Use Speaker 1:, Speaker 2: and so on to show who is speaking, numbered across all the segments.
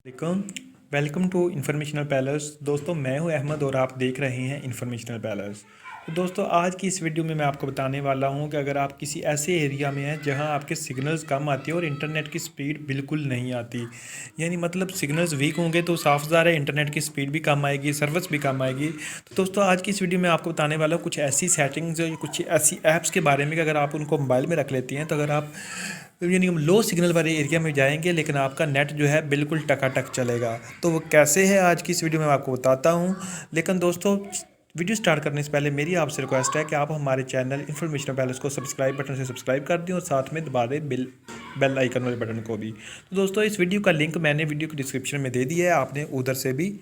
Speaker 1: वालेकुम। Welcome to informational palace. दोस्तों मैं हूं अहमद और आप देख रहे हैं इन्फॉर्मेशनल पैलेस। तो दोस्तों आज की इस वीडियो में मैं आपको बताने वाला हूं कि अगर आप किसी ऐसे एरिया में हैं जहां आपके सिग्नल्स कम आती है और इंटरनेट की स्पीड बिल्कुल नहीं आती, यानी मतलब सिग्नल्स वीक होंगे तो साफ ज़ाहिर है इंटरनेट की स्पीड भी कम आएगी, सर्विस भी कम आएगी। तो दोस्तों आज की इस वीडियो में आपको बताने वाला हूँ कुछ ऐसी सेटिंग्स, कुछ ऐसी ऐप्स के बारे में कि अगर आप उनको मोबाइल में रख लेती हैं तो अगर आप यानी हम लो सिग्नल वाले एरिया में जाएंगे लेकिन आपका नेट जो है बिल्कुल टकाटक चलेगा। तो वो कैसे है आज की इस वीडियो में मैं आपको बताता हूँ। लेकिन दोस्तों वीडियो स्टार्ट करने से पहले मेरी आपसे रिक्वेस्ट है कि आप हमारे चैनल इन्फॉर्मेशन पैलेस को सब्सक्राइब बटन से सब्सक्राइब कर दें और साथ में दबा दें बेल आइकन वाले बटन को भी। तो दोस्तों इस वीडियो का लिंक मैंने वीडियो की डिस्क्रिप्शन में दे दिया है, आपने उधर से भी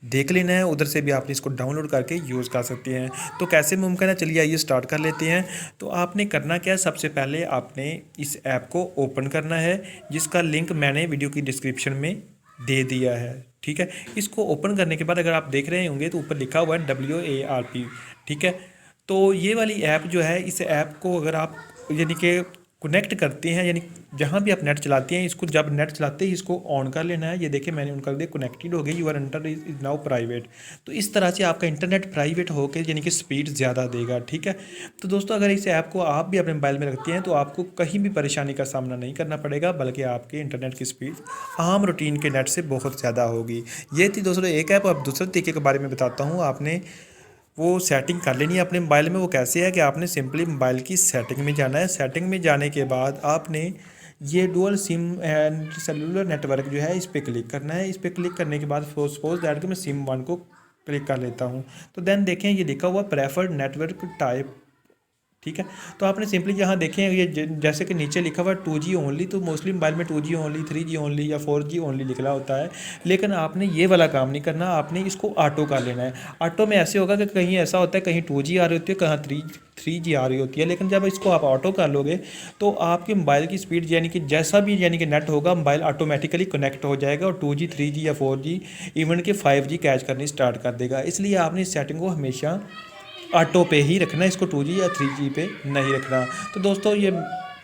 Speaker 1: देख लेना है, उधर से भी आपने इसको डाउनलोड करके यूज़ कर सकते हैं। तो कैसे मुमकिन है, चलिए आइए स्टार्ट कर लेते हैं। तो आपने करना क्या है, सबसे पहले आपने इस ऐप को ओपन करना है जिसका लिंक मैंने वीडियो की डिस्क्रिप्शन में दे दिया है। ठीक है, इसको ओपन करने के बाद अगर आप देख रहे होंगे तो ऊपर लिखा हुआ है WARP। ठीक है, तो ये वाली ऐप जो है, इस ऐप को अगर आप यानी कि कनेक्ट करते हैं, यानी जहाँ भी आप नेट चलाते हैं इसको, जब नेट चलाते ही इसको ऑन कर लेना है। ये देखिए मैंने ऑन कर दिया, कनेक्टेड हो गई, your inter is now private. तो इस तरह से आपका इंटरनेट प्राइवेट होकर यानी कि स्पीड ज़्यादा देगा। ठीक है, तो दोस्तों अगर इस ऐप को आप भी अपने मोबाइल में रखते हैं तो आपको कहीं भी परेशानी का सामना नहीं करना पड़ेगा, बल्कि आपके इंटरनेट की स्पीड आम रूटीन के नेट से बहुत ज़्यादा होगी। ये थी दोस्तों एक ऐप। अब दूसरे तरीके के बारे में बताता हूँ। आपने वो सेटिंग कर लेनी है अपने मोबाइल में। वो कैसे है कि आपने सिंपली मोबाइल की सेटिंग में जाना है। सेटिंग में जाने के बाद आपने ये dual SIM and cellular network जो है इस पर क्लिक करना है। इस पर क्लिक करने के बाद सपोज दैट कि मैं सिम 1 को क्लिक कर लेता हूँ, तो देन देखें ये लिखा हुआ प्रेफर्ड नेटवर्क टाइप। ठीक है, तो आपने सिंपली यहाँ देखें ये जैसे कि नीचे लिखा हुआ है 2G ओनली, तो मोस्टली मोबाइल में 2G ओनली, 3G ओनली या 4G ओनली लिखा होता है। लेकिन आपने ये वाला काम नहीं करना, आपने इसको ऑटो कर लेना है। ऑटो में ऐसे होगा कि कहीं ऐसा होता है कहीं 2G आ रही होती है, कहीं 3G आ रही होती है। लेकिन जब इसको आप ऑटो कर लोगे तो आपके मोबाइल की स्पीड यानी कि जैसा भी यानी कि नेट होगा, मोबाइल ऑटोमेटिकली कनेक्ट हो जाएगा और 2G 3G या 4G इवन के 5G कैच करनी स्टार्ट कर देगा। इसलिए आपने इस सेटिंग को हमेशा ऑटो पे ही रखना है, इसको 2G या 3G पे नहीं रखना। तो दोस्तों ये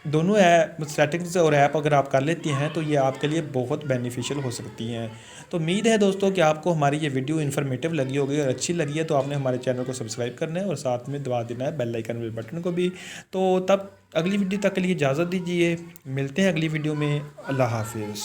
Speaker 1: दोनों ऐप सेटिंग्स और ऐप अगर आप कर लेती हैं तो ये आपके लिए बहुत बेनिफिशियल हो सकती हैं। तो उम्मीद है दोस्तों कि आपको हमारी ये वीडियो इन्फॉर्मेटिव लगी होगी और अच्छी लगी है तो आपने हमारे चैनल को सब्सक्राइब करना है और साथ में दबा देना है बेल आइकन वाले बटन को भी। तो तब अगली वीडियो तक के लिए इजाज़त दीजिए, मिलते हैं अगली वीडियो में। अल्लाह हाफिज़।